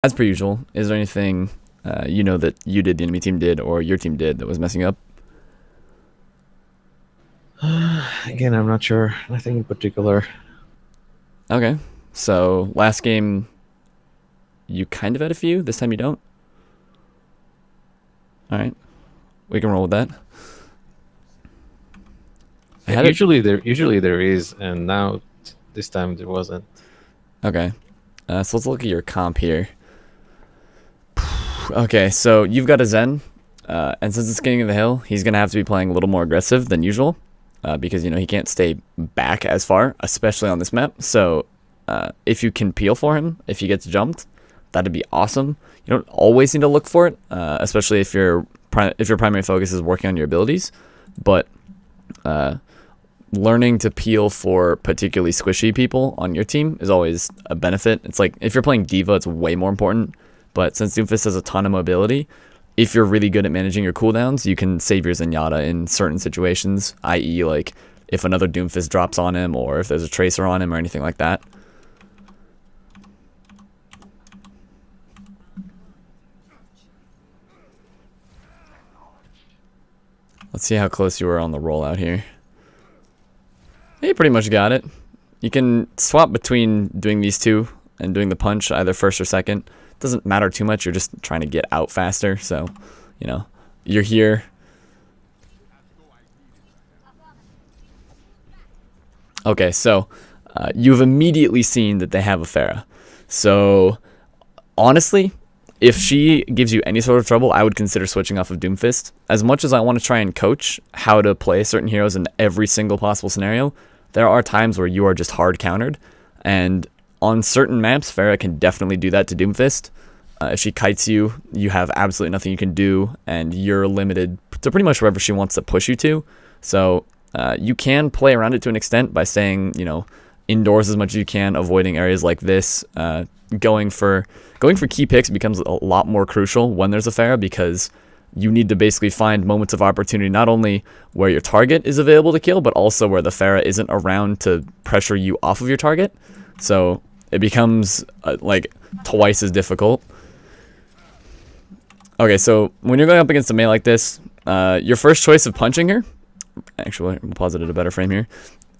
As per usual, is there anything you know that you did, the enemy team did, or your team did that was messing up? Again, I'm not sure. Nothing in particular. Okay. So last game, you kind of had a few. This time you don't. All right. We can roll with that. I had it. Usually there is, and now this time there wasn't. Okay. So let's look at your comp here. Okay, so you've got a Zen, and since it's getting of the hill, he's gonna have to be playing a little more aggressive than usual, because he can't stay back as far, especially on this map. So if you can peel for him, if he gets jumped, that'd be awesome. You don't always need to look for it, especially if your primary focus is working on your abilities, but learning to peel for particularly squishy people on your team is always a benefit. It's like if you're playing Diva, it's way more important. But since Doomfist has a ton of mobility, if you're really good at managing your cooldowns, you can save your Zenyatta in certain situations, i.e. like if another Doomfist drops on him or if there's a Tracer on him or anything like that. Let's see how close you were on the rollout here. You pretty much got it. You can swap between doing these two and doing the punch either first or second. Doesn't matter too much. You're just trying to get out faster. So, you're here. Okay, so you've immediately seen that they have a Pharah. So, honestly, if she gives you any sort of trouble, I would consider switching off of Doomfist. As much as I want to try and coach how to play certain heroes in every single possible scenario, there are times where you are just hard countered. And on certain maps, Pharah can definitely do that to Doomfist. If she kites you, you have absolutely nothing you can do, and you're limited to pretty much wherever she wants to push you to. So you can play around it to an extent by staying, indoors as much as you can, avoiding areas like this. Going for key picks becomes a lot more crucial when there's a Pharah, because you need to basically find moments of opportunity, not only where your target is available to kill, but also where the Pharah isn't around to pressure you off of your target. So it becomes like twice as difficult. Okay, so when you're going up against a melee like this, your first choice of punching her, actually, we'll pause it at a better frame here,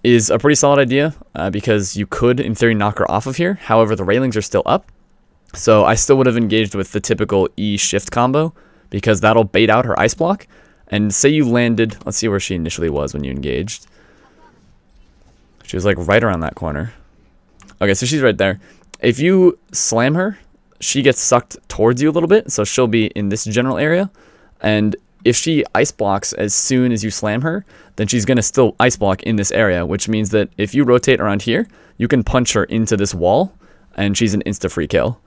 is a pretty solid idea, because you could, in theory, knock her off of here. However, the railings are still up, so I still would have engaged with the typical E-shift combo, because that'll bait out her ice block. And say you landed, let's see where she initially was when you engaged. She was like right around that corner. Okay, so she's right there. If you slam her, she gets sucked towards you a little bit, so she'll be in this general area. And if she ice blocks as soon as you slam her, then she's going to still ice block in this area, which means that if you rotate around here, you can punch her into this wall, and she's an insta-free kill.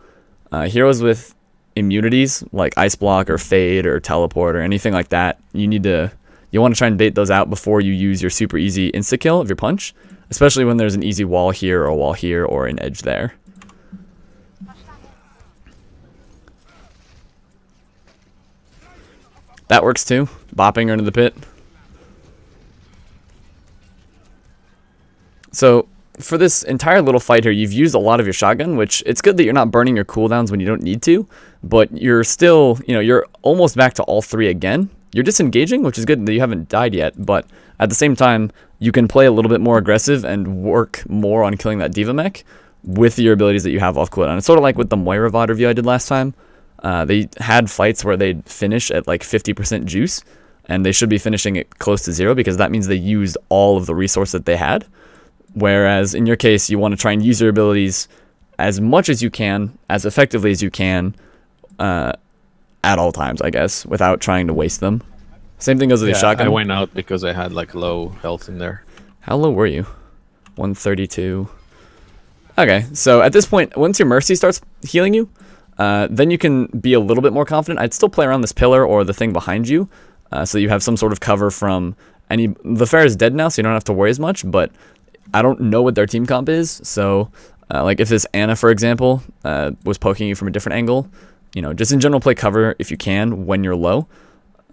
Heroes with immunities, like ice block or fade or teleport or anything like that, you want to try and bait those out before you use your super easy insta-kill of your punch, especially when there's an easy wall here or a wall here or an edge there. That works too. Bopping her into the pit. So for this entire little fight here, you've used a lot of your shotgun, which it's good that you're not burning your cooldowns when you don't need to, but you're still, you're almost back to all three again. You're disengaging, which is good that you haven't died yet, but at the same time, you can play a little bit more aggressive and work more on killing that Diva mech with your abilities that you have off cooldown. It's sort of like with the Moira VOD review I did last time. They had fights where they'd finish at like 50% juice, and they should be finishing it close to 0, because that means they used all of the resource that they had. Whereas in your case, you want to try and use your abilities as much as you can, as effectively as you can, at all times, I guess, without trying to waste them. Same thing goes with your shotgun. I went out because I had like low health in there. How low were you? 132. Okay, so at this point, once your Mercy starts healing you, then you can be a little bit more confident. I'd still play around this pillar or the thing behind you, so you have some sort of cover from any... The Pharah is dead now, so you don't have to worry as much, but I don't know what their team comp is, so like if this Anna, for example, was poking you from a different angle, just in general play cover if you can when you're low.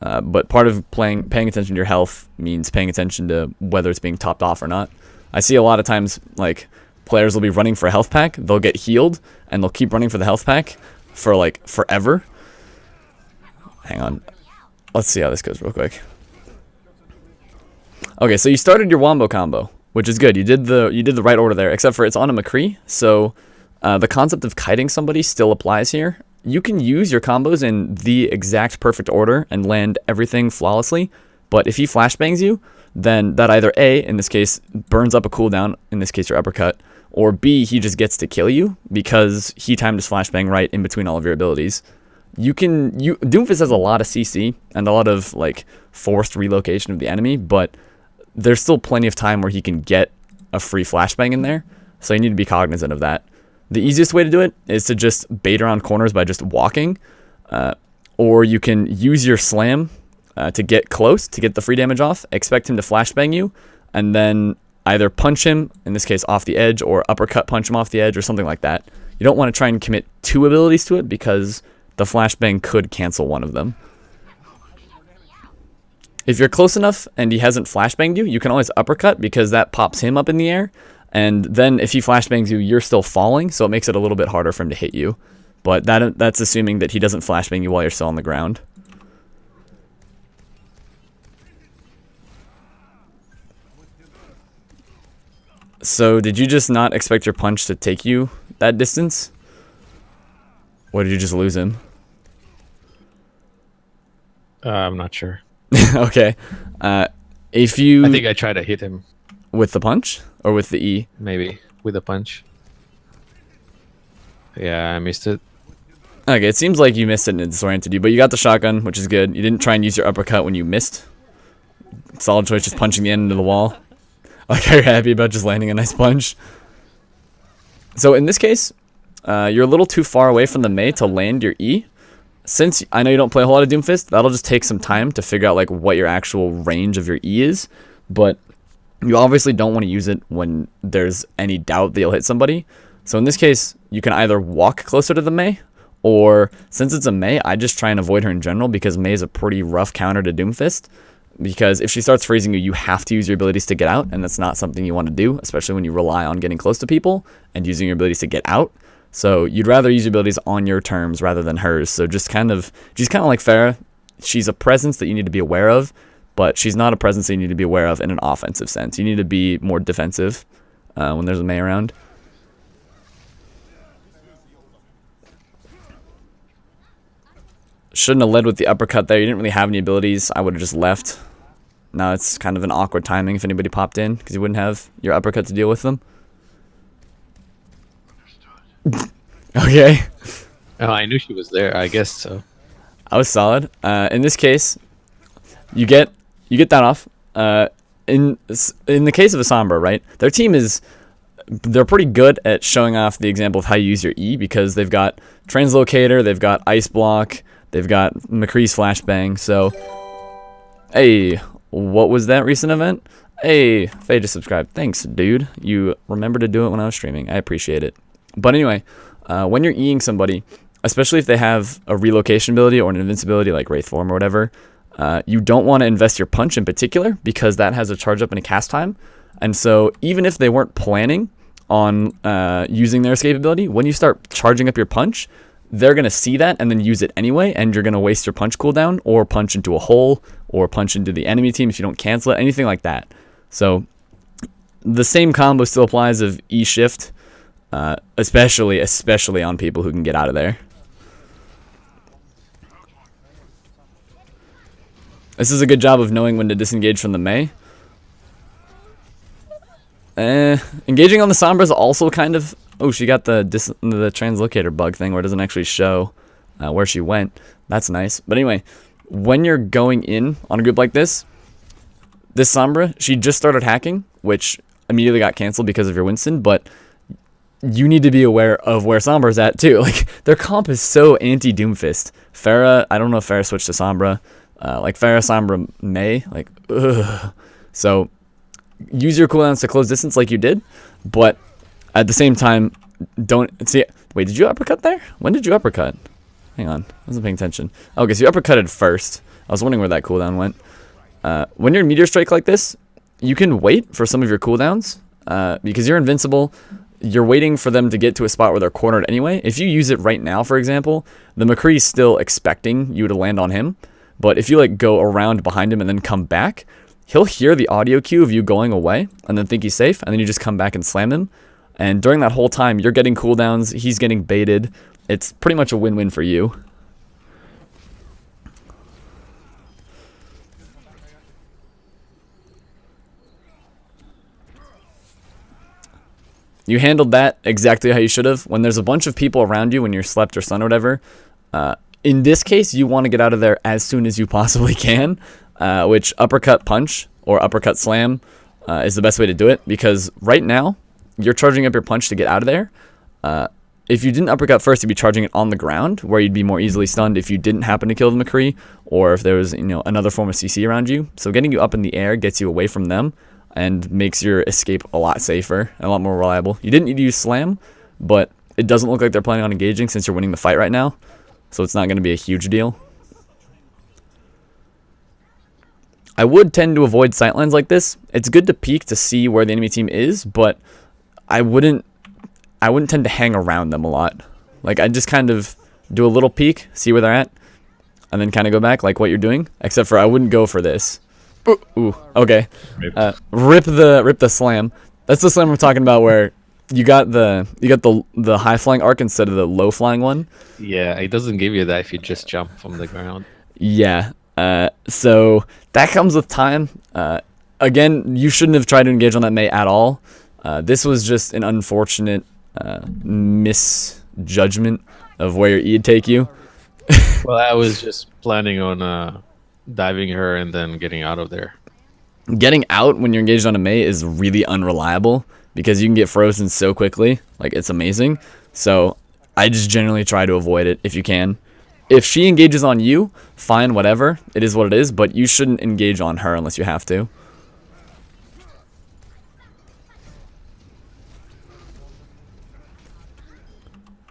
But part of paying attention to your health means paying attention to whether it's being topped off or not. I see a lot of times, like, players will be running for a health pack, they'll get healed, and they'll keep running for the health pack, for like forever. Hang on. Let's see how this goes real quick. Okay, so you started your wombo combo, which is good. You did the right order there, except for it's on a McCree, so the concept of kiting somebody still applies here. You can use your combos in the exact perfect order and land everything flawlessly, but if he flashbangs you, then that either A, in this case, burns up a cooldown, in this case your uppercut, or B, he just gets to kill you because he timed his flashbang right in between all of your abilities. Doomfist has a lot of CC and a lot of like forced relocation of the enemy, but there's still plenty of time where he can get a free flashbang in there, so you need to be cognizant of that. The easiest way to do it is to just bait around corners by just walking, or you can use your slam to get close, to get the free damage off, expect him to flashbang you, and then either punch him, in this case off the edge, or uppercut punch him off the edge, or something like that. You don't want to try and commit 2 abilities to it because the flashbang could cancel one of them. If you're close enough and he hasn't flashbanged you, you can always uppercut because that pops him up in the air. And then if he flashbangs you, you're still falling, so it makes it a little bit harder for him to hit you. But that's assuming that he doesn't flashbang you while you're still on the ground. So did you just not expect your punch to take you that distance? Or did you just lose him? I'm not sure. Okay. If you... I think I tried to hit him. With the punch? Or with the E? Maybe. With a punch. Yeah, I missed it. Okay, it seems like you missed it and it disoriented you, but you got the shotgun, which is good. You didn't try and use your uppercut when you missed. Solid choice, just punching the end into the wall. Like, are you happy about just landing a nice punch? So in this case, you're a little too far away from the Mei to land your E. Since I know you don't play a whole lot of Doomfist, that'll just take some time to figure out like what your actual range of your E is. But you obviously don't want to use it when there's any doubt that you'll hit somebody. So in this case, you can either walk closer to the Mei, or since it's a Mei, I just try and avoid her in general because Mei is a pretty rough counter to Doomfist. Because if she starts freezing you, you have to use your abilities to get out, and that's not something you want to do, especially when you rely on getting close to people and using your abilities to get out. So you'd rather use your abilities on your terms rather than hers. So she's kind of like Pharah. She's a presence that you need to be aware of, but she's not a presence that you need to be aware of in an offensive sense. You need to be more defensive when there's a Mei around. Shouldn't have led with the uppercut there. You didn't really have any abilities. I would have just left. Now it's kind of an awkward timing if anybody popped in because you wouldn't have your uppercut to deal with them. Okay. Oh, I knew she was there. I guess so. I was solid. In this case, you get that off. In the case of Asambra, right? They're pretty good at showing off the example of how you use your E because they've got Translocator, they've got Ice Block, they've got McCree's Flashbang. So, hey, what was that recent event? Hey, Faye just subscribed. Thanks, dude. You remember to do it when I was streaming. I appreciate it. But anyway, when you're Eing somebody, especially if they have a relocation ability or an invincibility like Wraith Form or whatever, you don't want to invest your punch in particular because that has a charge up and a cast time. And so even if they weren't planning on using their escape ability, when you start charging up your punch, they're going to see that and then use it anyway, and you're going to waste your punch cooldown or punch into a hole or punch into the enemy team if you don't cancel it, anything like that. So the same combo still applies of E shift, especially on people who can get out of there. This is a good job of knowing when to disengage from the Mei. Engaging on the Sombra is also kind of... Oh, she got the translocator bug thing where it doesn't actually show where she went. That's nice. But anyway, when you're going in on a group like this Sombra, she just started hacking, which immediately got canceled because of your Winston, but you need to be aware of where Sombra's at too. Like, their comp is so anti-Doomfist. Pharah, I don't know if Pharah switched to Sombra. Like, Pharah, Sombra, Mei, like, ugh. So, use your cooldowns to close distance like you did, but at the same time, don't see. Wait, did you uppercut there? When did you uppercut? Hang on, I wasn't paying attention. Okay, so you uppercutted first. I was wondering where that cooldown went. When you're in Meteor Strike like this, you can wait for some of your cooldowns because you're invincible. you're waiting for them to get to a spot where they're cornered anyway. If you use it right now, for example, the McCree's still expecting you to land on him. But if you like go around behind him and then come back, he'll hear the audio cue of you going away and then think he's safe, and then you just come back and slam him. And during that whole time, you're getting cooldowns, he's getting baited. It's pretty much a win-win for you. You handled that exactly how you should have. When there's a bunch of people around you when you're slept or sun or whatever, in this case, you want to get out of there as soon as you possibly can, which uppercut punch or uppercut slam is the best way to do it, because right now, you're charging up your punch to get out of there. If you didn't uppercut first, you'd be charging it on the ground, where you'd be more easily stunned if you didn't happen to kill the McCree, or if there was another form of CC around you. So getting you up in the air gets you away from them, and makes your escape a lot safer and a lot more reliable. You didn't need to use slam, but it doesn't look like they're planning on engaging since you're winning the fight right now, so it's not going to be a huge deal. I would tend to avoid sightlines like this. It's good to peek to see where the enemy team is, but I wouldn't tend to hang around them a lot. Like, I'd just kind of do a little peek, see where they're at, and then kind of go back like what you're doing, except for I wouldn't go for this. Ooh, okay. Rip the slam. That's the slam we're talking about, where you got the high flying arc instead of the low flying one. Yeah, it doesn't give you that if you just jump from the ground. Yeah. So that comes with time. Again, you shouldn't have tried to engage on that Mei at all. This was just an unfortunate misjudgment of where your E would take you. Well, I was just planning on diving her and then getting out of there. Getting out when you're engaged on a Mei is really unreliable, because you can get frozen so quickly. Like, it's amazing. So I just generally try to avoid it if you can. If she engages on you, fine, whatever. It is what it is, but you shouldn't engage on her unless you have to.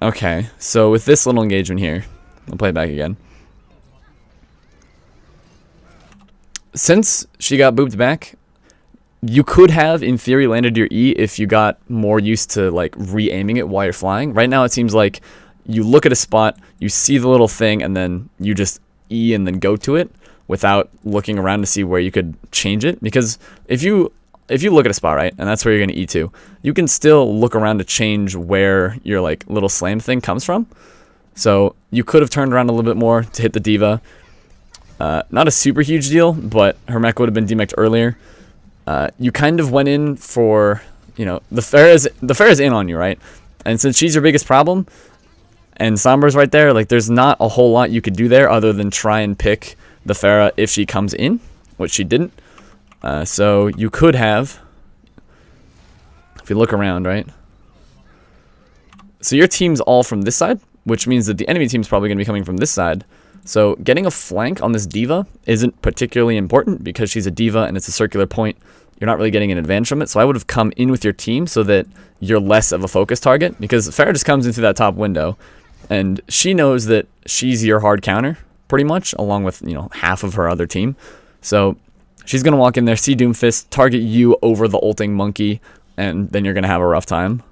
Okay, so with this little engagement here, I'll play it back again. Since she got booped back, you could have, in theory, landed your E if you got more used to like re-aiming it while you're flying. Right now it seems like you look at a spot, you see the little thing, and then you just E and then go to it without looking around to see where you could change it. Because if you look at a spot, right, and that's where you're going to E to, you can still look around to change where your like little slam thing comes from. So you could have turned around a little bit more to hit the diva. Not a super huge deal, but her mech would have been demeched earlier. You kind of went in for, the Pharah's in on you, right? And since she's your biggest problem, and Sombra's right there, like, there's not a whole lot you could do there other than try and pick the Pharah if she comes in, which she didn't. So you could have, if you look around, right? So your team's all from this side, which means that the enemy team's probably going to be coming from this side. So getting a flank on this diva isn't particularly important, because she's a diva and it's a circular point. You're not really getting an advantage from it. So I would have come in with your team so that you're less of a focus target, because Pharah just comes into that top window and she knows that she's your hard counter pretty much, along with, half of her other team. So she's going to walk in there, see Doomfist, target you over the ulting monkey, and then you're going to have a rough time.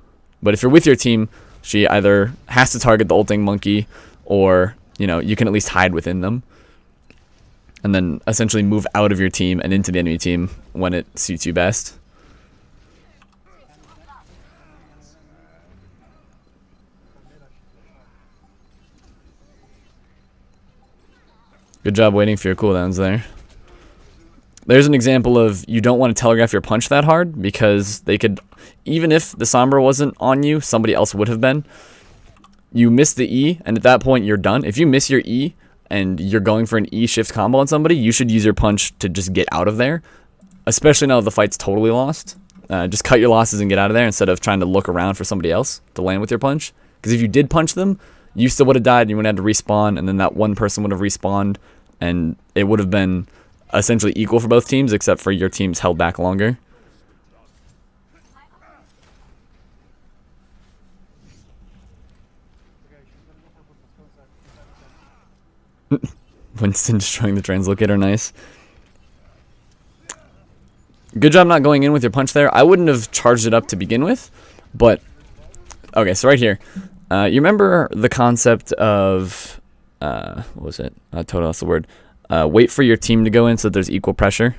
But if you're with your team, she either has to target the ulting monkey, or you can at least hide within them, and then essentially move out of your team and into the enemy team when it suits you best. Good job waiting for your cooldowns there. There's an example of you don't want to telegraph your punch that hard, because they could, even if the Sombra wasn't on you, somebody else would have been. You miss the E, and at that point you're done. If you miss your E and you're going for an E shift combo on somebody, you should use your punch to just get out of there, especially now that the fight's totally lost. Just cut your losses and get out of there instead of trying to look around for somebody else to land with your punch. Because if you did punch them, you still would have died, and you would have had to respawn, and then that one person would have respawned, and it would have been essentially equal for both teams, except for your team's held back longer. Winston destroying the translocator, nice. Good job not going in with your punch there. I wouldn't have charged it up to begin with, but Okay, so right here, you remember the concept of what was it? Totally lost the word. Wait for your team to go in so that there's equal pressure.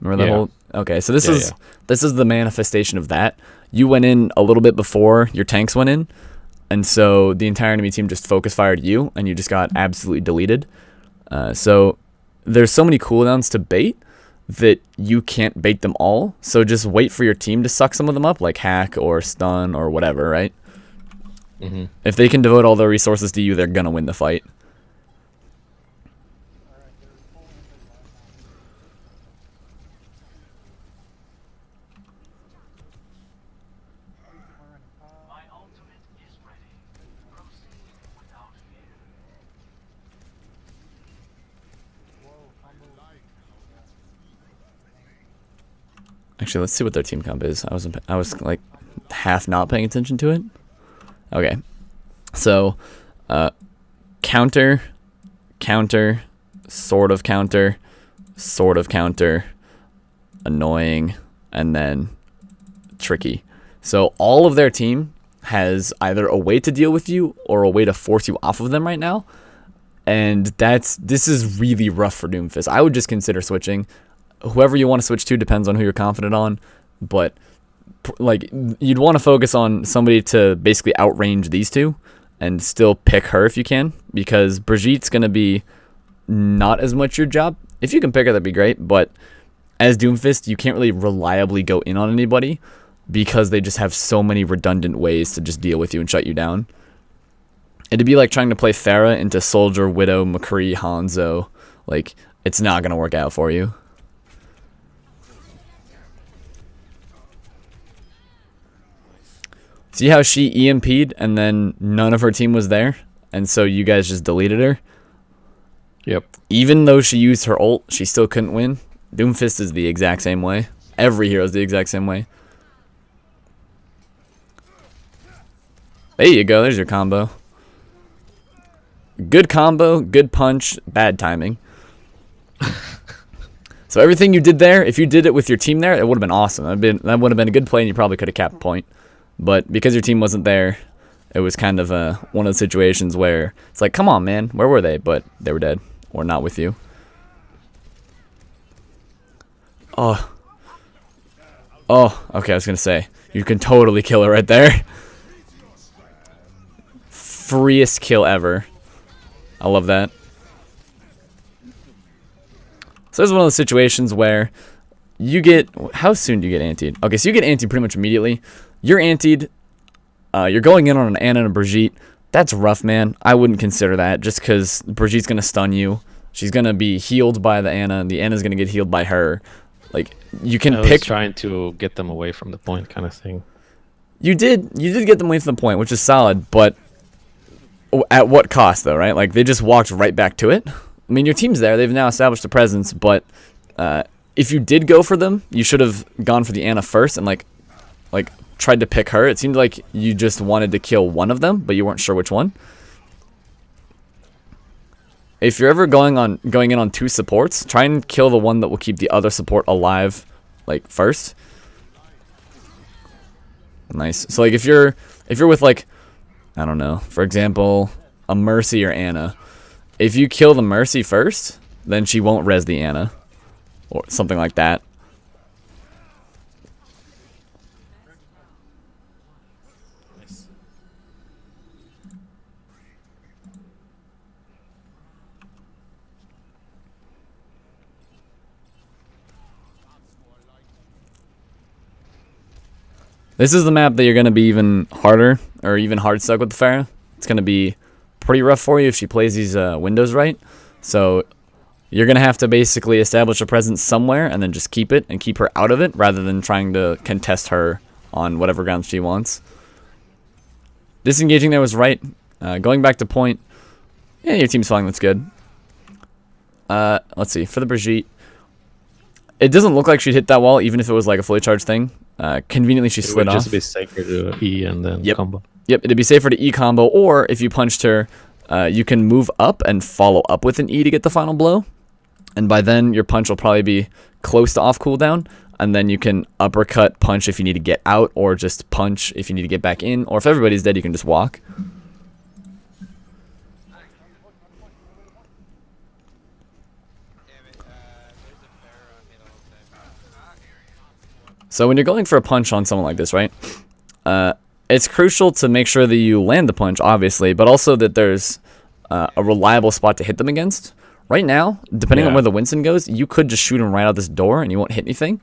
Remember that whole? Okay, so this is the manifestation of that. You went in a little bit before your tanks went in, and so the entire enemy team just focus fired you, and you just got absolutely deleted. So there's so many cooldowns to bait that you can't bait them all. So just wait for your team to suck some of them up, like hack or stun or whatever, right? Mm-hmm. If they can devote all their resources to you, they're gonna win the fight. Actually, let's see what their team comp is. I was like half not paying attention to it. Okay, so counter, counter, sort of counter, annoying, and then tricky. So all of their team has either a way to deal with you or a way to force you off of them right now, and this is really rough for Doomfist. I would just consider switching. Whoever you want to switch to depends on who you're confident on, but like you'd want to focus on somebody to basically outrange these two and still pick her if you can, because Brigitte's going to be not as much your job. If you can pick her, that'd be great, but as Doomfist, you can't really reliably go in on anybody because they just have so many redundant ways to just deal with you and shut you down. It'd be like trying to play Pharah into Soldier, Widow, McCree, Hanzo. Like, it's not going to work out for you. See how she EMP'd and then none of her team was there? And so you guys just deleted her? Yep. Even though she used her ult, she still couldn't win. Doomfist is the exact same way. Every hero is the exact same way. There you go. There's your combo. Good combo, good punch, bad timing. So everything you did there, if you did it with your team there, it would have been awesome. That would have been a good play, and you probably could have capped a point. But because your team wasn't there, it was kind of one of the situations where it's like, come on, man, where were they? But they were dead or not with you. Oh, okay, I was going to say, you can totally kill her right there. Freest kill ever. I love that. So this is one of those situations where you get... How soon do you get antied? Okay, so you get antied pretty much immediately. You're antied. You're going in on an Ana and a Brigitte. That's rough, man. I wouldn't consider that just because Brigitte's going to stun you. She's going to be healed by the Ana, and the Ana's going to get healed by her. Like, you can pick... trying to get them away from the point kind of thing. You did get them away from the point, which is solid, but at what cost, though, right? Like, they just walked right back to it. I mean, your team's there. They've now established a presence, but if you did go for them, you should have gone for the Ana first and, like tried to pick her. It seemed like you just wanted to kill one of them, but you weren't sure which one. If you're ever going in on two supports, try and kill the one that will keep the other support alive, like, first. Nice. So, like, if you're with, like, I don't know, for example, a Mercy or Ana, if you kill the Mercy first, then she won't res the Ana, or something like that. This is the map that you're going to be even harder, or even hard stuck with the Pharah. It's going to be pretty rough for you if she plays these windows right. So you're going to have to basically establish a presence somewhere and then just keep it and keep her out of it rather than trying to contest her on whatever ground she wants. Disengaging there was right. Going back to point. Yeah, your team's fine. That's good. Let's see. For the Brigitte, it doesn't look like she'd hit that wall even if it was like a fully charged thing. Conveniently, she slid off. It would just be safer to E and then combo. Yep, it'd be safer to E combo, or if you punched her, you can move up and follow up with an E to get the final blow. And by then, your punch will probably be close to off cooldown. and then you can uppercut, punch if you need to get out, or just punch if you need to get back in, or if everybody's dead, you can just walk. So when you're going for a punch on someone like this, right, it's crucial to make sure that you land the punch, obviously, but also that there's a reliable spot to hit them against. Right now, depending on where the Winston goes, you could just shoot him right out this door and you won't hit anything.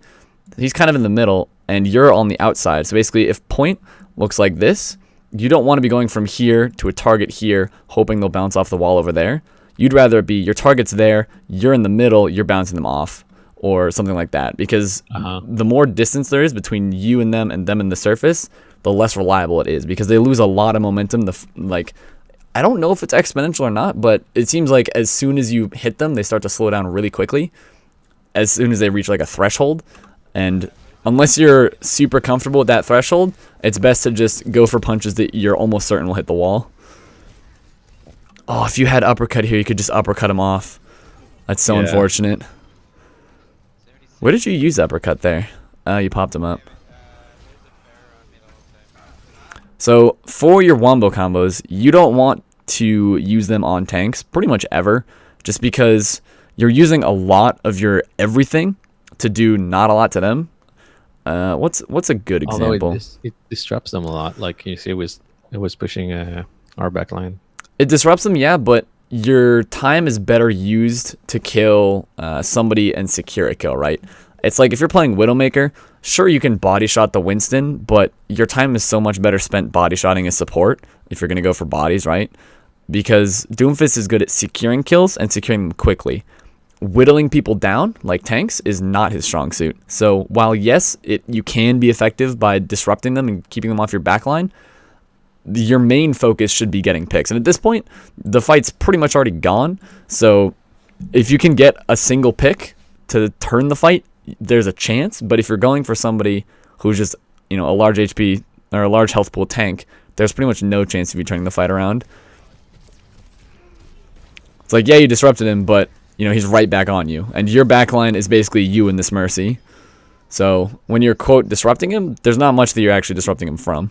He's kind of in the middle, and you're on the outside. So basically, if point looks like this, you don't want to be going from here to a target here, hoping they'll bounce off the wall over there. You'd rather it be your target's there, you're in the middle, you're bouncing them off, or something like that. Because the more distance there is between you and them and the surface, the less reliable it is, because they lose a lot of momentum. I don't know if it's exponential or not, but it seems like as soon as you hit them, they start to slow down really quickly as soon as they reach like a threshold. And unless you're super comfortable with that threshold, it's best to just go for punches that you're almost certain will hit the wall. Oh, if you had uppercut here, you could just uppercut him off. That's so unfortunate. Where did you use uppercut there? You popped him up. So for your wombo combos, you don't want to use them on tanks pretty much ever, just because you're using a lot of your everything to do not a lot to them. What's a good example? Although it disrupts them a lot. Like you see, it was pushing our back line. It disrupts them, yeah, but your time is better used to kill somebody and secure a kill, right? It's like if you're playing Widowmaker, sure, you can body shot the Winston, but your time is so much better spent body shotting a support if you're going to go for bodies, right? Because Doomfist is good at securing kills and securing them quickly. Whittling people down, like tanks, is not his strong suit. So while, yes, you can be effective by disrupting them and keeping them off your backline, your main focus should be getting picks. And at this point, the fight's pretty much already gone. So if you can get a single pick to turn the fight, there's a chance. But if you're going for somebody who's just, a large HP or a large health pool tank, there's pretty much no chance of you turning the fight around. It's like, yeah, you disrupted him, but he's right back on you, and your backline is basically you in this Mercy. So when you're quote disrupting him, there's not much that you're actually disrupting him from.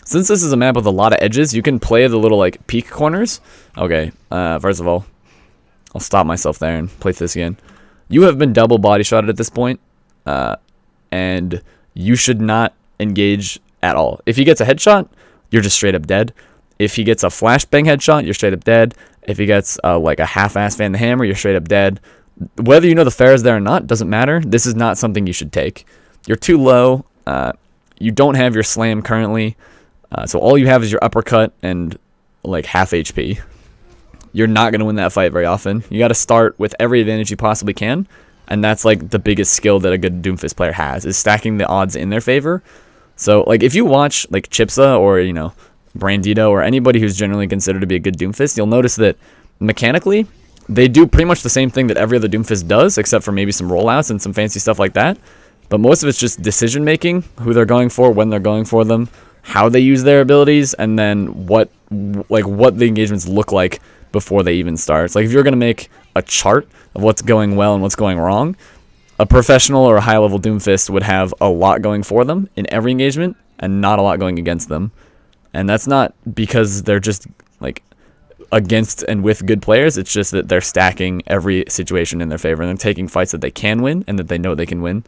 Since this is a map with a lot of edges, you can play the little like peak corners. Okay, first of all, I'll stop myself there and play this again. You have been double body shotted at this point, and you should not engage at all. If he gets a headshot, you're just straight up dead. If he gets a flashbang headshot, you're straight up dead. If he gets like a half-ass Van the Hammer, you're straight up dead. Whether you know the fair is there or not doesn't matter. This is not something you should take. You're too low. You don't have your slam currently. So all you have is your uppercut and like half HP. You're not going to win that fight very often. You got to start with every advantage you possibly can. And that's like the biggest skill that a good Doomfist player has, is stacking the odds in their favor. So like if you watch like Chipsa or, Brandito or anybody who's generally considered to be a good Doomfist, you'll notice that mechanically they do pretty much the same thing that every other Doomfist does, except for maybe some rollouts and some fancy stuff like that. But most of it's just decision making, who they're going for, when they're going for them, how they use their abilities, and then what the engagements look like before they even start. It's like if you're going to make a chart of what's going well and what's going wrong, a professional or a high-level Doomfist would have a lot going for them in every engagement and not a lot going against them. And that's not because they're just like against and with good players. It's just that they're stacking every situation in their favor, and they're taking fights that they can win and that they know they can win.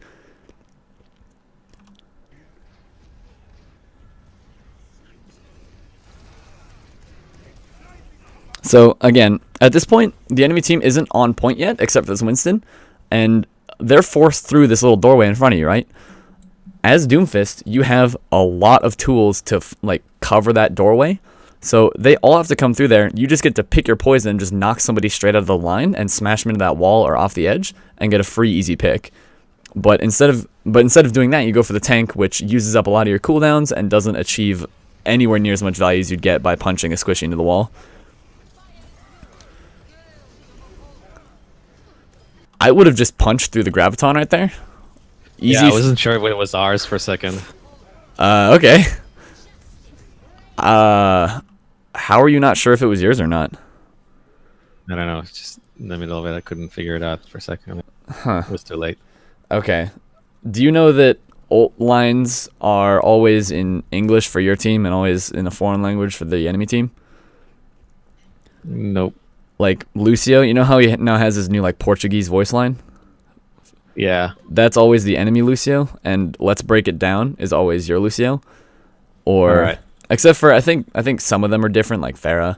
So again, at this point, the enemy team isn't on point yet, except for this Winston, and they're forced through this little doorway in front of you, right? As Doomfist, you have a lot of tools to cover that doorway, so they all have to come through there. You just get to pick your poison and just knock somebody straight out of the line and smash them into that wall or off the edge and get a free easy pick. But instead of doing that, you go for the tank, which uses up a lot of your cooldowns and doesn't achieve anywhere near as much value as you'd get by punching a squishy into the wall. I would have just punched through the graviton right there. Easy. Yeah, I wasn't sure if it was ours for a second. Okay. How are you not sure if it was yours or not? I don't know. It's just in the middle of it. I couldn't figure it out for a second. Huh. It was too late. Okay. Do you know that ult lines are always in English for your team and always in a foreign language for the enemy team? Nope. Like Lucio, you know how he now has his new like Portuguese voice line? Yeah. That's always the enemy Lucio, and Let's Break It Down is always your Lucio. Or Alright. except for I think some of them are different, like Farah.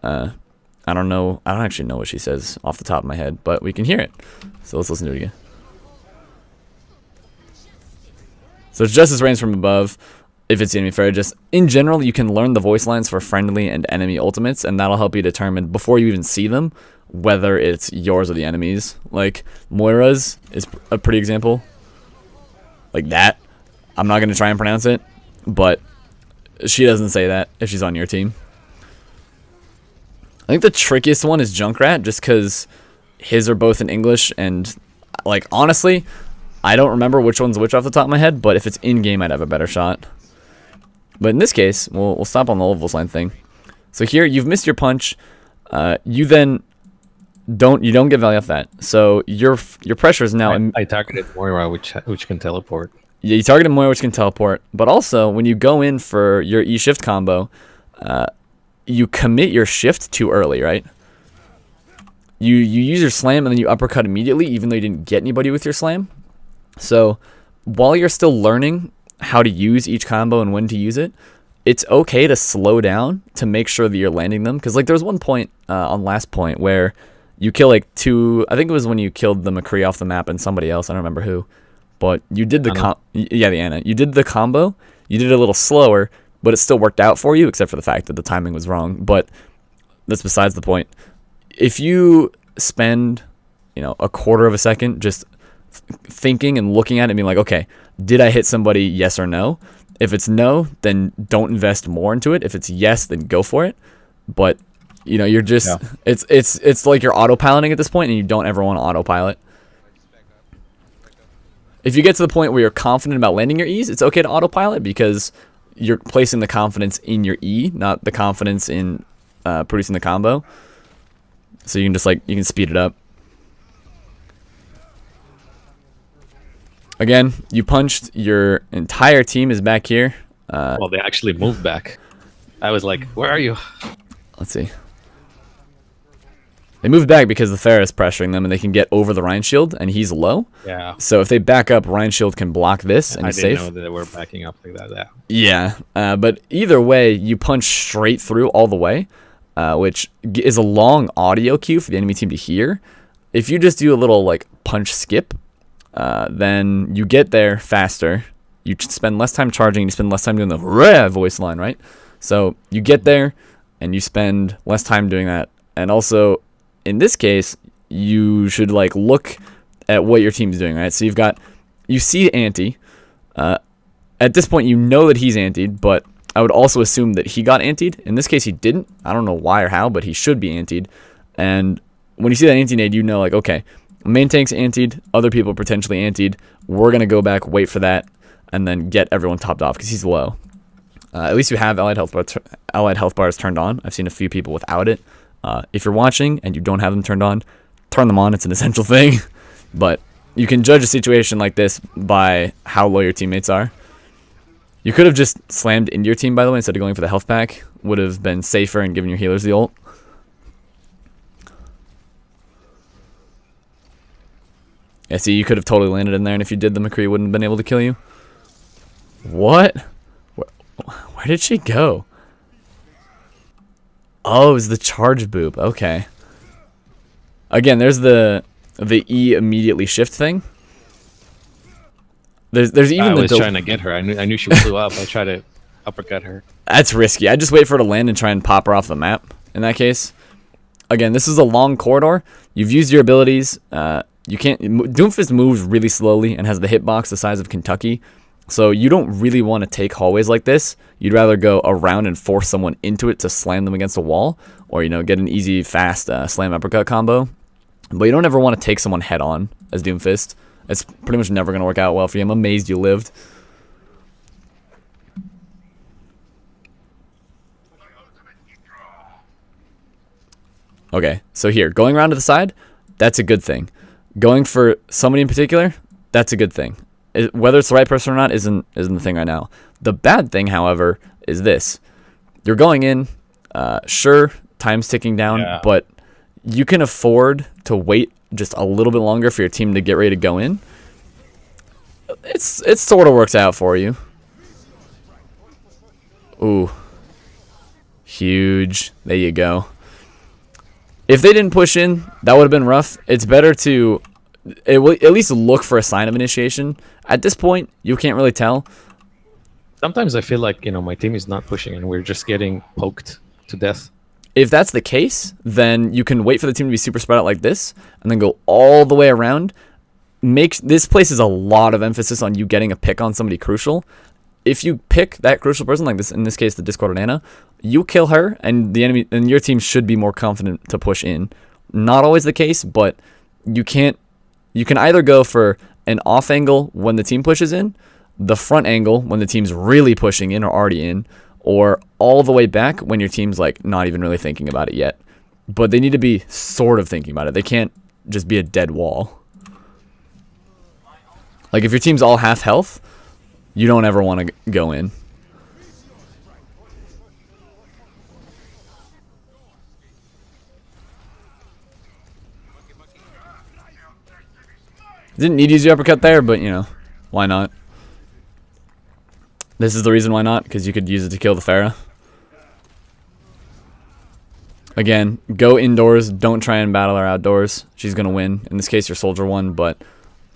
I don't know. I don't actually know what she says off the top of my head, but we can hear it. So let's listen to it again. So it's just as rains from above. If it's the enemy Farah, just in general, you can learn the voice lines for friendly and enemy ultimates, and that'll help you determine before you even see them whether it's yours or the enemy's. Like Moira's is a pretty example. Like that. I'm not gonna try and pronounce it, but she doesn't say that if she's on your team. I think the trickiest one is Junkrat, just because his are both in English, and like honestly, I don't remember which one's which off the top of my head, but if it's in game, I'd have a better shot. But in this case, we'll stop on the level line thing. So here, you've missed your punch. You then don't get value off that. So your pressure is now. I targeted Moira, which can teleport. Yeah, you target Moira, which can teleport. But also, when you go in for your E shift combo, you commit your shift too early, right? You use your slam and then you uppercut immediately, even though you didn't get anybody with your slam. So while you're still learning how to use each combo and when to use it, it's okay to slow down to make sure that you're landing them. Because like there was one point on last point where you kill like two. I think it was when you killed the McCree off the map and somebody else. I don't remember who, but you did the the Anna. You did the combo. You did it a little slower, but it still worked out for you, except for the fact that the timing was wrong. But that's besides the point. If you spend, a quarter of a second just thinking and looking at it and being like, okay, did I hit somebody, yes or no? If it's no, then don't invest more into it. If it's yes, then go for it. But you're just it's like you're autopiloting at this point, and you don't ever want to autopilot. If you get to the point where you're confident about landing your E's, it's okay to autopilot because you're placing the confidence in your E, not the confidence in producing the combo. So you can just you can speed it up. Again, you punched, your entire team is back here. Well, they actually moved back. I was like, where are you? Let's see. They moved back because the Pharah is pressuring them and they can get over the Ryan Shield and he's low. Yeah. So if they back up, Ryan Shield can block this and he's safe. I didn't know that they were backing up like that. Yeah. But either way, you punch straight through all the way, which is a long audio cue for the enemy team to hear. If you just do a little punch skip, then you get there faster. You spend less time charging. You spend less time doing the voice line, right? So you get there and you spend less time doing that. And also, in this case, you should look at what your team's doing, right? So you see anti. At this point, you know that he's antied, but I would also assume that he got antied. In this case, he didn't. I don't know why or how, but he should be antied. And when you see that anti-nade, you know, okay, main tank's antied, other people potentially antied. We're going to go back, wait for that, and then get everyone topped off because he's low. At least you have allied health bars turned on. I've seen a few people without it. If you're watching and you don't have them turned on, turn them on. It's an essential thing. But you can judge a situation like this by how low your teammates are. You could have just slammed into your team, by the way, instead of going for the health pack. Would have been safer and given your healers the ult. Yeah, see, you could have totally landed in there, and if you did, the McCree wouldn't have been able to kill you. What? Where did she go? Oh, it was the charge boop. Okay. Again, there's the E immediately shift thing. There's even I was trying to get her. I knew she flew up. I tried to uppercut her. That's risky. I just wait for her to land and try and pop her off the map. In that case, again, this is a long corridor. You've used your abilities. You can't. Doomfist moves really slowly and has the hitbox the size of Kentucky. So you don't really want to take hallways like this. You'd rather go around and force someone into it to slam them against a wall, or get an easy, fast slam uppercut combo. But you don't ever want to take someone head on as Doomfist. It's pretty much never going to work out well for you. I'm amazed you lived. Okay, so here, going around to the side, that's a good thing. Going for somebody in particular, that's a good thing. Whether it's the right person or not isn't the thing right now. The bad thing, however, is this. You're going in, sure, time's ticking down, but you can afford to wait just a little bit longer for your team to get ready to go in. It sort of works out for you. Ooh. Huge. There you go. If they didn't push in, that would have been rough. It's better to at least look for a sign of initiation. At this point, you can't really tell. Sometimes I feel like, my team is not pushing and we're just getting poked to death. If that's the case, then you can wait for the team to be super spread out like this and then go all the way around. This places a lot of emphasis on you getting a pick on somebody crucial. If you pick that crucial person, like this, in this case, the Discord Nana, you kill her, and the enemy and your team should be more confident to push in. Not always the case, but you can either go for an off angle when the team pushes in, the front angle when the team's really pushing in or already in, or all the way back when your team's like not even really thinking about it yet. But they need to be sort of thinking about it. They can't just be a dead wall. Like if your team's all half health, you don't ever want to go in. Didn't need to use your uppercut there, but why not? This is the reason why not, because you could use it to kill the Pharah. Again, go indoors. Don't try and battle her outdoors. She's going to win. In this case, your soldier won, but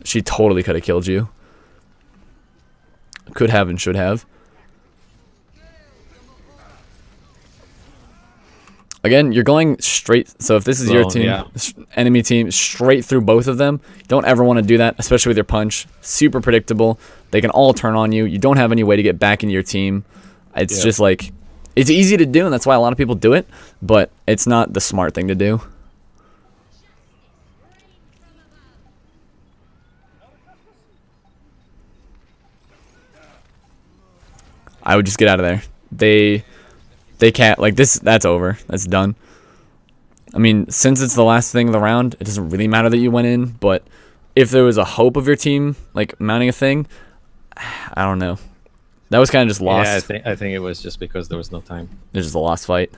she totally could have killed you. Could have and should have. Again, you're going straight. So if this is your team, enemy team, straight through both of them. Don't ever want to do that, especially with your punch. Super predictable. They can all turn on you. You don't have any way to get back into your team. It's just like, it's easy to do, and that's why a lot of people do it, but it's not the smart thing to do. I would just get out of there. They can't, like this, that's over. That's done. I mean, since it's the last thing of the round, it doesn't really matter that you went in, but if there was a hope of your team, like, mounting a thing, I don't know. That was kind of just lost. Yeah, I think it was just because there was no time. It's just a lost fight.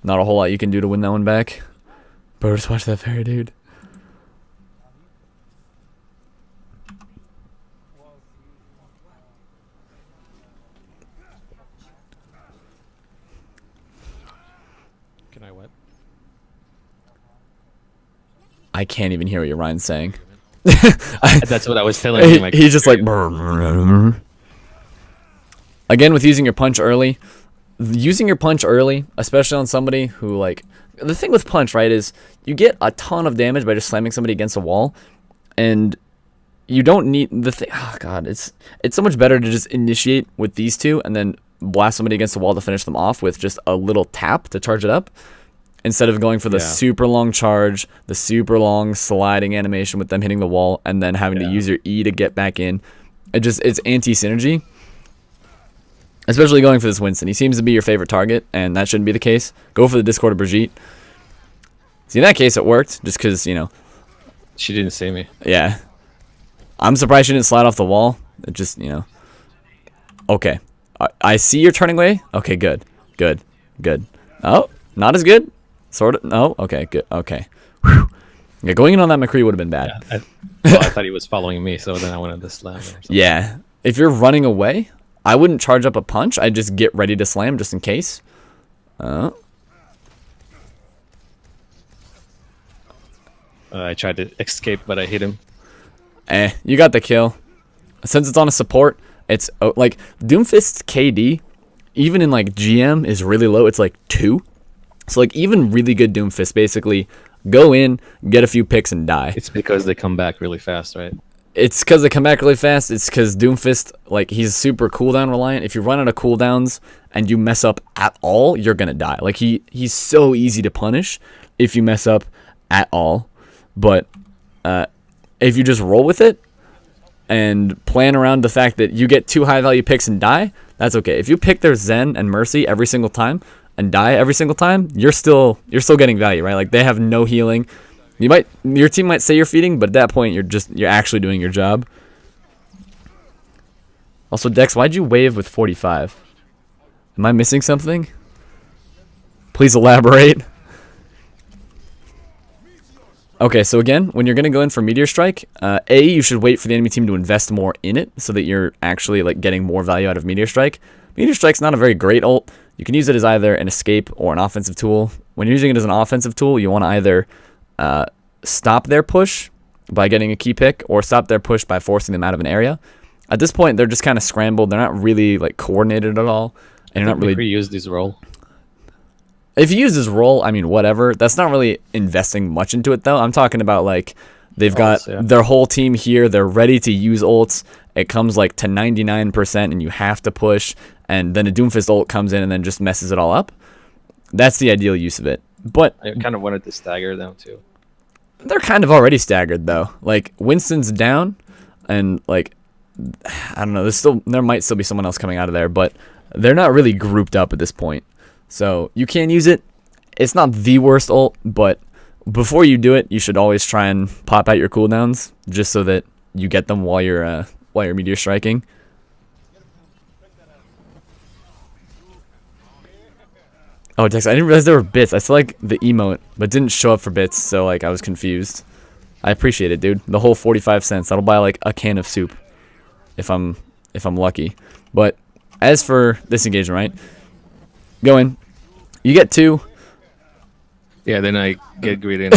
Not a whole lot you can do to win that one back. Bro, just watch that fairy, dude. Can I what? I can't even hear what your Ryan's saying. That's what I was telling him. He's just like... Again, with using your punch early, especially on somebody who, like... The thing with punch, right, is you get a ton of damage by just slamming somebody against a wall, and you don't need the thing... Oh, God, it's so much better to just initiate with these two and then blast somebody against the wall to finish them off with just a little tap to charge it up, instead of going for the super long charge, the super long sliding animation with them hitting the wall, and then having to use your E to get back in. It's anti-synergy. Especially going for this Winston. He seems to be your favorite target, and that shouldn't be the case. Go for the Discord of Brigitte. See, in that case, it worked, just because, She didn't see me. Yeah. I'm surprised she didn't slide off the wall. It just, Okay. I see you're turning away. Okay, good. Good. Good. Oh, not as good? Sort of. No? Okay, good. Okay. Whew. Yeah, going in on that McCree would have been bad. Yeah, I thought he was following me, so then I wanted to slam him or something. Yeah. If you're running away, I wouldn't charge up a punch. I'd just get ready to slam just in case. I tried to escape, but I hit him. You got the kill. Since it's on a support, it's like Doomfist's KD, even in like GM, is really low. It's like 2. So like even really good Doomfist basically go in, get a few picks, and die. It's because they come back really fast, right? It's because they come back really fast. It's because Doomfist, like, he's super cooldown reliant. If you run out of cooldowns and you mess up at all, you're gonna die. Like he's so easy to punish if you mess up at all. But if you just roll with it and plan around the fact that you get 2 high value picks and die, that's okay. If you pick their Zen and Mercy every single time, and die every single time, you're still getting value, right? Like, they have no healing. Your team might say you're feeding, but at that point you're actually doing your job. Also, Dex, why'd you wave with 45? Am I missing something? Please elaborate. Okay, so again, when you're going to go in for Meteor Strike, you should wait for the enemy team to invest more in it so that you're actually like getting more value out of Meteor Strike. Meteor Strike's not a very great ult. You can use it as either an escape or an offensive tool. When you're using it as an offensive tool, you want to either stop their push by getting a key pick or stop their push by forcing them out of an area. At this point, they're just kind of scrambled. They're not really like coordinated at all. And you're not really reuse this role. If you use this role, I mean, whatever. That's not really investing much into it, though. I'm talking about, like, they've got their whole team here. They're ready to use ults. It comes, like, to 99%, and you have to push. And then a Doomfist ult comes in and then just messes it all up. That's the ideal use of it. But I kind of wanted to stagger them, too. They're kind of already staggered, though. Like, Winston's down, and, like, I don't know. There might still be someone else coming out of there, but they're not really grouped up at this point. So you can use it. It's not the worst ult, but before you do it, you should always try and pop out your cooldowns just so that you get them while you're meteor striking. Oh, Dex, I didn't realize there were bits. I saw like the emote, but didn't show up for bits, so like I was confused. I appreciate it, dude. The whole 45 cents. That'll buy like a can of soup if I'm lucky. But as for this engagement, right? Go in. You get 2. Yeah, then I get greedy.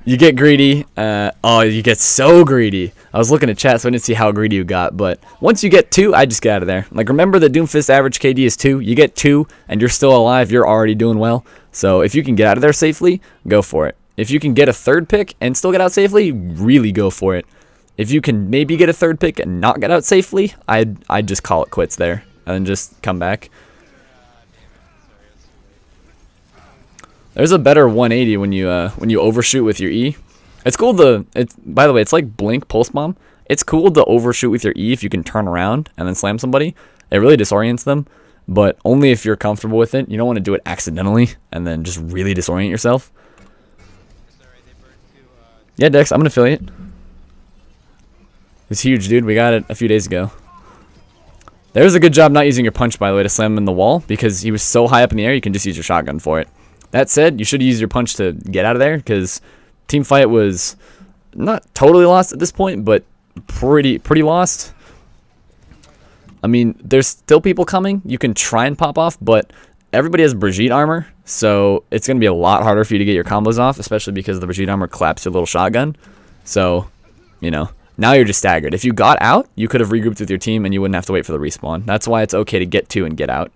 You get greedy. You get so greedy. I was looking at chat, so I didn't see how greedy you got. But once you get 2, I just get out of there. Like, remember the Doomfist average KD is 2. You get 2, and you're still alive. You're already doing well. So if you can get out of there safely, go for it. If you can get a 3rd pick and still get out safely, really go for it. If you can maybe get a 3rd pick and not get out safely, I'd just call it quits there and then just come back. There's a better 180 when you overshoot with your E. It's cool by the way, it's like Blink Pulse Bomb. It's cool to overshoot with your E if you can turn around and then slam somebody. It really disorients them, but only if you're comfortable with it. You don't want to do it accidentally and then just really disorient yourself. Yeah, Dex, I'm an affiliate. It's huge, dude. We got it a few days ago. There's a good job not using your punch, by the way, to slam him in the wall because he was so high up in the air you can just use your shotgun for it. That said, you should use your punch to get out of there because team fight was not totally lost at this point, but pretty lost. I mean, there's still people coming. You can try and pop off, but everybody has Brigitte armor, so it's going to be a lot harder for you to get your combos off, especially because the Brigitte armor claps your little shotgun. So, you know, now you're just staggered. If you got out, you could have regrouped with your team and you wouldn't have to wait for the respawn. That's why it's okay to get 2 and get out.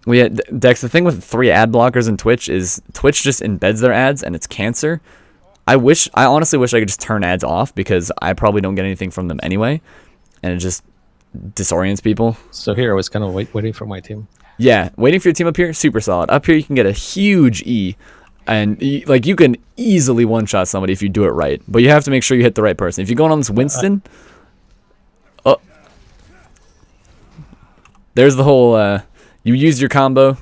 Well, yeah, Dex, the thing with 3 ad blockers in Twitch is Twitch just embeds their ads and it's cancer. I honestly wish I could just turn ads off because I probably don't get anything from them anyway. And it just disorients people. So here I was kind of waiting for my team. Yeah, waiting for your team up here, super solid. Up here you can get a huge E. And like you can easily one-shot somebody if you do it right. But you have to make sure you hit the right person. If you're going on this Winston... there's the whole... you used your combo.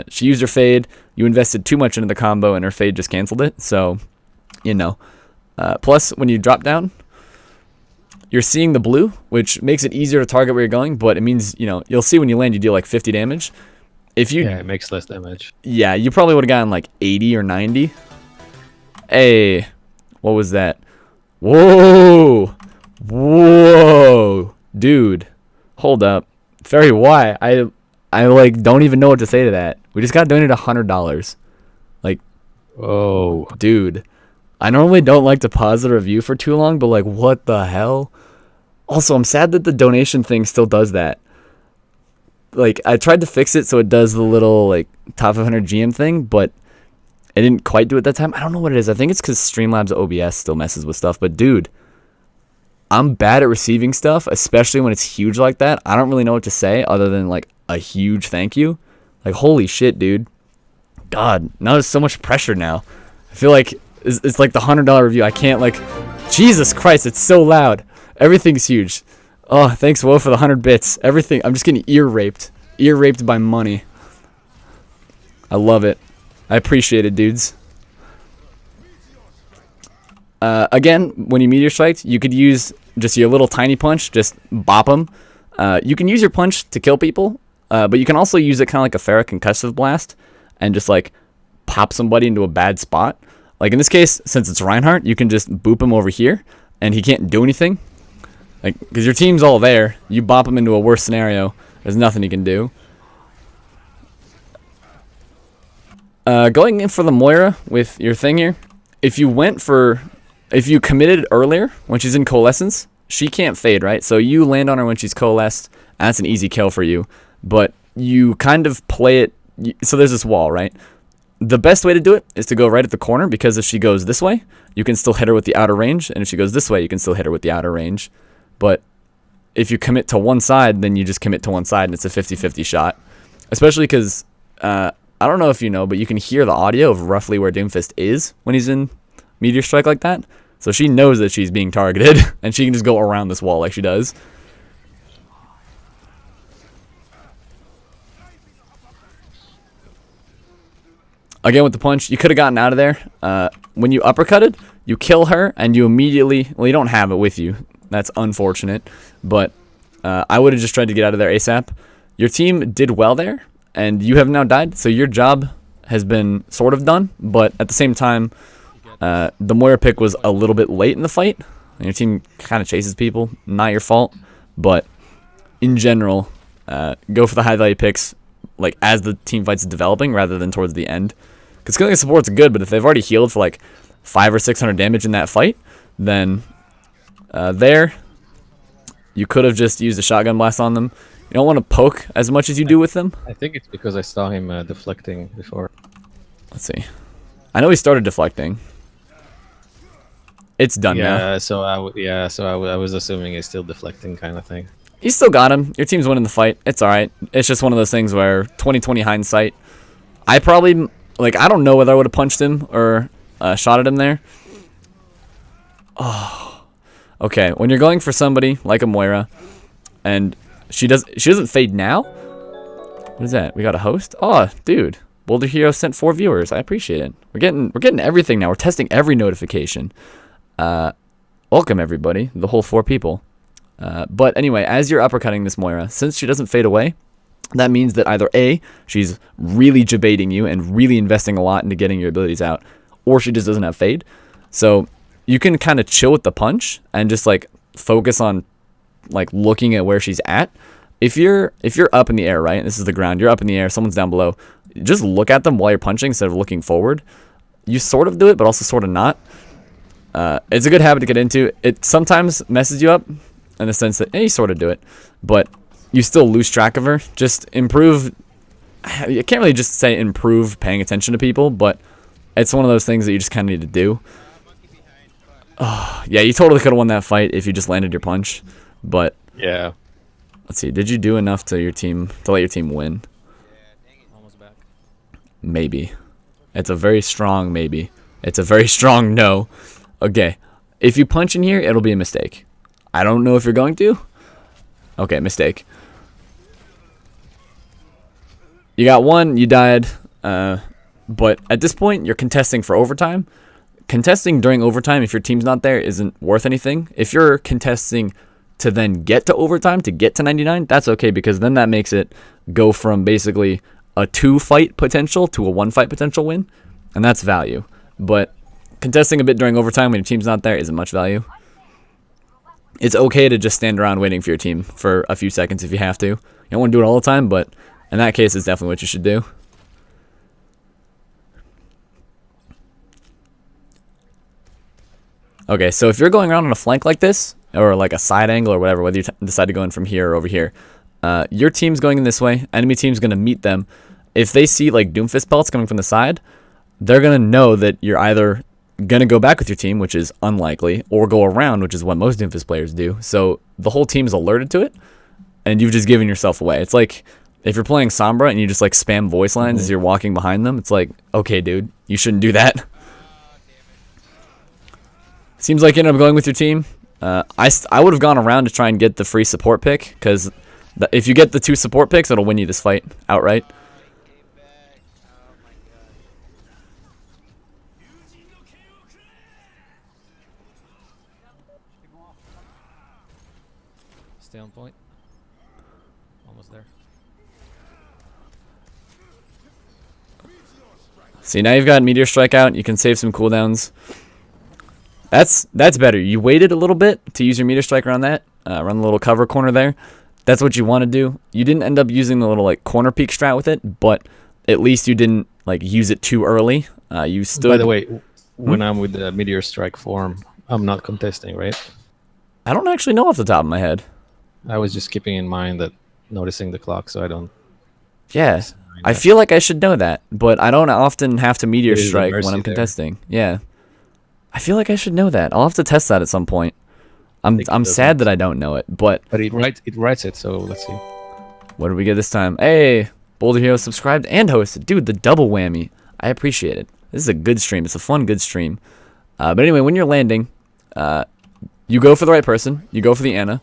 She used her fade. You invested too much into the combo, and her fade just canceled it. So, you know. Plus, when you drop down, you're seeing the blue, which makes it easier to target where you're going. But it means, you know, you'll see when you land, you deal like 50 damage. Yeah, it makes less damage. Yeah, you probably would have gotten like 80 or 90. Hey, what was that? Whoa, whoa, dude, hold up. Fairy, why? I like don't even know what to say to that. We just got donated $100. Like, oh, dude, I normally don't like to pause the review for too long, but like, what the hell? Also, I'm sad that the donation thing still does that. Like, I tried to fix it so it does the little like top 500 GM thing, but it didn't quite do it that time. I don't know what it is. I think it's because Streamlabs OBS still messes with stuff. But dude, I'm bad at receiving stuff, especially when it's huge like that. I don't really know what to say other than like a huge thank you. Like, holy shit, dude. God, now there's so much pressure now. I feel like it's like the $100 review. I can't like Jesus Christ, it's so loud. Everything's huge. Oh, thanks, Woe, for the 100 bits. Everything. I'm just getting ear raped. Ear raped by money. I love it. I appreciate it, dudes. Again, when you meteor strike, you could use just your little tiny punch. Just bop them. You can use your punch to kill people, but you can also use it kind of like a Pharah concussive blast and just like pop somebody into a bad spot. Like in this case, since it's Reinhardt, you can just boop him over here and he can't do anything. Like, because your team's all there, you bop him into a worse scenario, there's nothing he can do. Going in for the Moira with your thing here, if you committed earlier when she's in Coalescence, she can't fade, right? So you land on her when she's coalesced, and that's an easy kill for you. But you kind of play it, so there's this wall, right? The best way to do it is to go right at the corner, because if she goes this way, you can still hit her with the outer range, and if she goes this way, you can still hit her with the outer range. But if you commit to one side, then you just commit to one side, and it's a 50-50 shot. Especially because, I don't know if you know, but you can hear the audio of roughly where Doomfist is when he's in Meteor Strike like that. So she knows that she's being targeted, and she can just go around this wall like she does. Again, with the punch, you could have gotten out of there. When you uppercutted, you kill her, and you immediately... Well, you don't have it with you. That's unfortunate. But I would have just tried to get out of there ASAP. Your team did well there, and you have now died, so your job has been sort of done. But at the same time, the Moira pick was a little bit late in the fight. And your team kind of chases people. Not your fault. But in general, go for the high-value picks like as the team fight's developing rather than towards the end. Because killing support's good, but if they've already healed for like 500 or 600 damage in that fight, then there you could have just used a shotgun blast on them. You don't want to poke as much as you do with them. I think it's because I saw him deflecting before. Let's see. I know he started deflecting. It's done now. Yeah, so I was assuming he's still deflecting kind of thing. You still got him. Your team's winning the fight. It's alright. It's just one of those things where 20/20 hindsight. I probably, like, I don't know whether I would have punched him or shot at him there. Oh. Okay, when you're going for somebody like a Moira, and she doesn't fade now. What is that? We got a host? Oh, dude. Boulder Hero sent 4 viewers. I appreciate it. We're getting everything now. We're testing every notification. Welcome everybody, the whole 4 people. But anyway, as you're uppercutting this Moira, since she doesn't fade away, that means that either A, she's really debating you and really investing a lot into getting your abilities out, or she just doesn't have fade. So you can kind of chill with the punch and just like focus on like looking at where she's at. If you're up in the air, right? This is the ground. You're up in the air. Someone's down below. Just look at them while you're punching instead of looking forward. You sort of do it, but also sort of not. It's a good habit to get into. It sometimes messes you up in the sense that you sort of do it, but you still lose track of her. Just improve. You can't really just say improve paying attention to people, but it's one of those things that you just kind of need to do. Oh, yeah, you totally could have won that fight if you just landed your punch, but yeah. Let's see. Did you do enough to your team to let your team win? Almost back. Maybe. It's a very strong maybe. It's a very strong no. Okay. If you punch in here, it'll be a mistake. I don't know if you're going to. Okay, mistake. You got one, you died. But at this point, you're contesting for overtime. Contesting during overtime, if your team's not there, isn't worth anything. If you're contesting to then get to overtime, to get to 99, that's okay, because then that makes it go from basically a 2-fight potential to a 1-fight potential win, and that's value. But contesting a bit during overtime when your team's not there isn't much value. It's okay to just stand around waiting for your team for a few seconds if you have to. You don't want to do it all the time, but in that case, it's definitely what you should do. Okay, so if you're going around on a flank like this, or like a side angle or whatever, whether you decide to go in from here or over here, your team's going in this way, enemy team's going to meet them. If they see like Doomfist pelts coming from the side, they're going to know that you're either going to go back with your team, which is unlikely, or go around, which is what most Doomfist players do. So the whole team is alerted to it, and you've just given yourself away. It's like if you're playing Sombra and you just like spam voice lines as you're walking behind them, it's like, okay, dude, you shouldn't do that. Seems like you ended up going with your team. I would have gone around to try and get the free support pick, because if you get the 2 support picks, it'll win you this fight outright. Stay on point. Almost there. See, now you've got Meteor Strike out. You can save some cooldowns. That's better. You waited a little bit to use your Meteor Strike around that. Around the little cover corner there. That's what you want to do. You didn't end up using the little like corner peek strat with it, but at least you didn't like use it too early. You stood. By the way, when I'm with the Meteor Strike form, I'm not contesting, right? I don't actually know off the top of my head. I was just keeping in mind that noticing the clock, so I don't. Yeah, I feel like I should know that, but I don't often have to Meteor There is a Strike mercy when I'm there. contesting. Yeah, I feel like I should know that. I'll have to test that at some point. think it I'm does sad not. that I don't know it, but But it writes it, so let's see. what did we get this time? Hey, Boulder Hero subscribed and hosted. Dude, the double whammy. I appreciate it. This is a good stream. It's a fun, good stream. But anyway, when you're landing, you go for the right person. You go for the Anna.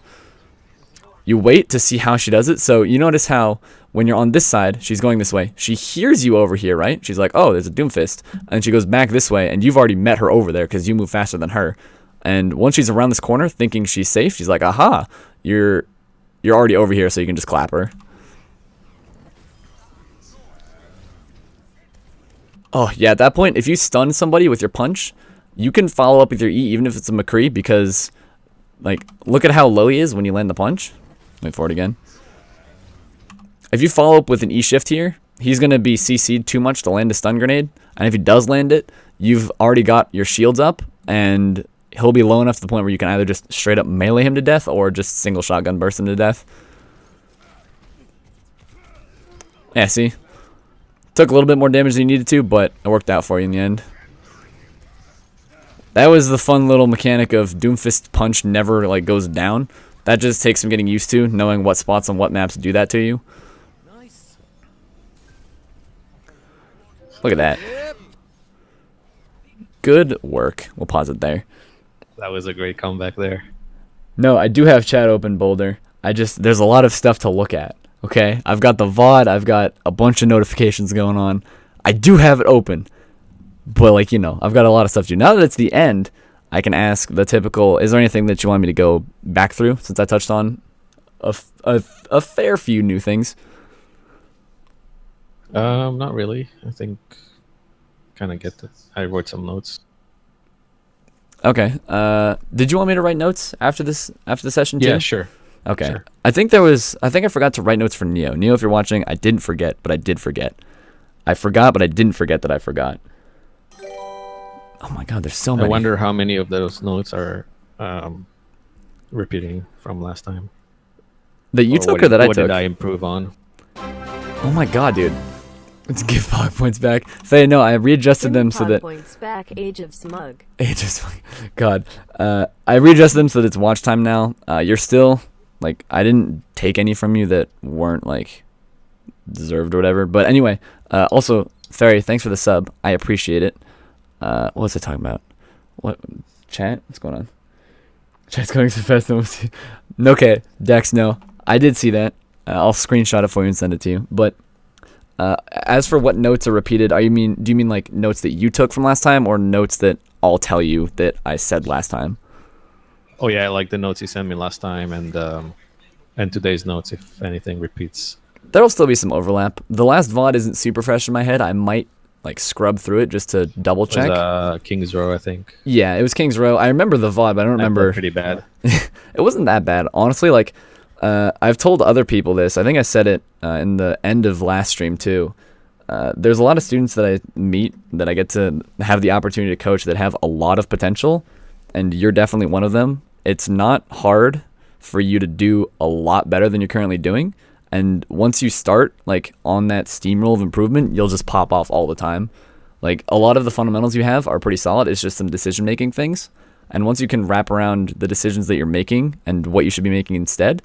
You wait to see how she does it. So you notice how when you're on this side, she's going this way. She hears you over here, right? She's like, oh, there's a Doomfist. And she goes back this way, and you've already met her over there because you move faster than her. And once she's around this corner, thinking she's safe, she's like, aha, you're already over here, so you can just clap her. Oh, yeah, at that point, if you stun somebody with your punch, you can follow up with your E, even if it's a McCree, because, like, look at how low he is when you land the punch. Wait for it again. If you follow up with an E shift here, he's going to be CC'd too much to land a stun grenade, and if he does land it, you've already got your shields up, and he'll be low enough to the point where you can either just straight up melee him to death, or just single shotgun burst him to death. Yeah, see? Took a little bit more damage than you needed to, but it worked out for you in the end. That was the fun little mechanic of Doomfist punch never like goes down. That just takes some getting used to, knowing what spots on what maps do that to you. Nice. Look at that. Good work. We'll pause it there. That was a great comeback there. No, I do have chat open, Boulder. There's a lot of stuff to look at. Okay, I've got the VOD. I've got a bunch of notifications going on. I do have it open, but like I've got a lot of stuff to do. Now that it's the end, I can ask the typical. Is there anything that you want me to go back through? Since I touched on a fair few new things. Not really. I think kind of get it. I wrote some notes. Okay. Did you want me to write notes after the session too? Yeah, sure. Okay. Sure. I think I forgot to write notes for Neo. Neo, if you're watching, I didn't forget, but I did forget. I forgot, but I didn't forget that I forgot. Oh my god, there's so many. I wonder how many of those notes are repeating from last time. That you took or that I took? What did I improve on? Oh my god, dude. Let's give Pog points back. Faye, no, I readjusted them so that... points back, Age of Smug. Age of Smug. God. I readjusted them so that it's watch time now. You're still... Like, I didn't take any from you that weren't, like, deserved or whatever. But anyway, also, Fairy, thanks for the sub. I appreciate it. What was I talking about? What? Chat? What's going on? Chat's going so fast. Okay, Dex, no. I did see that. I'll screenshot it for you and send it to you. But as for what notes are repeated, do you mean like notes that you took from last time, or notes that I'll tell you that I said last time? Oh yeah, I like the notes you sent me last time, and today's notes, if anything repeats. There'll still be some overlap. The last VOD isn't super fresh in my head. I might like scrub through it just to double check. It was, King's Row, I think. Yeah, it was King's Row. I remember the VOD, but I don't remember. Pretty bad. It wasn't that bad, honestly. Like, I've told other people this. I think I said it in the end of last stream too. There's a lot of students that I meet that I get to have the opportunity to coach that have a lot of potential, and you're definitely one of them. It's not hard for you to do a lot better than you're currently doing. And once you start like on that steamroll of improvement, you'll just pop off all the time. Like a lot of the fundamentals you have are pretty solid. It's just some decision-making things. And once you can wrap around the decisions that you're making and what you should be making instead,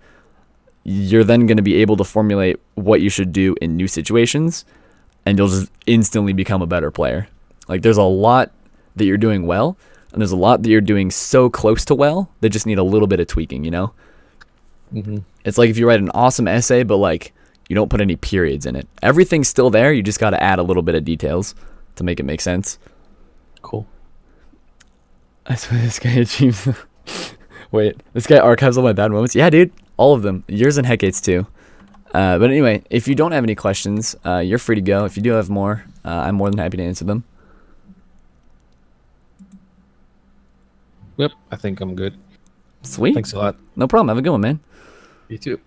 you're then going to be able to formulate what you should do in new situations, and you'll just instantly become a better player. Like there's a lot that you're doing well. And there's a lot that you're doing so close to well, they just need a little bit of tweaking, you know? Mm-hmm. It's like if you write an awesome essay, but like you don't put any periods in it. Everything's still there. You just got to add a little bit of details to make it make sense. Cool. That's why this guy achieves. Wait, this guy archives all my bad moments. Yeah, dude, all of them. Yours and Hecate's too. But anyway, if you don't have any questions, you're free to go. If you do have more, I'm more than happy to answer them. Yep, I think I'm good. Sweet. Thanks a lot. No problem. Have a good one, man. You too.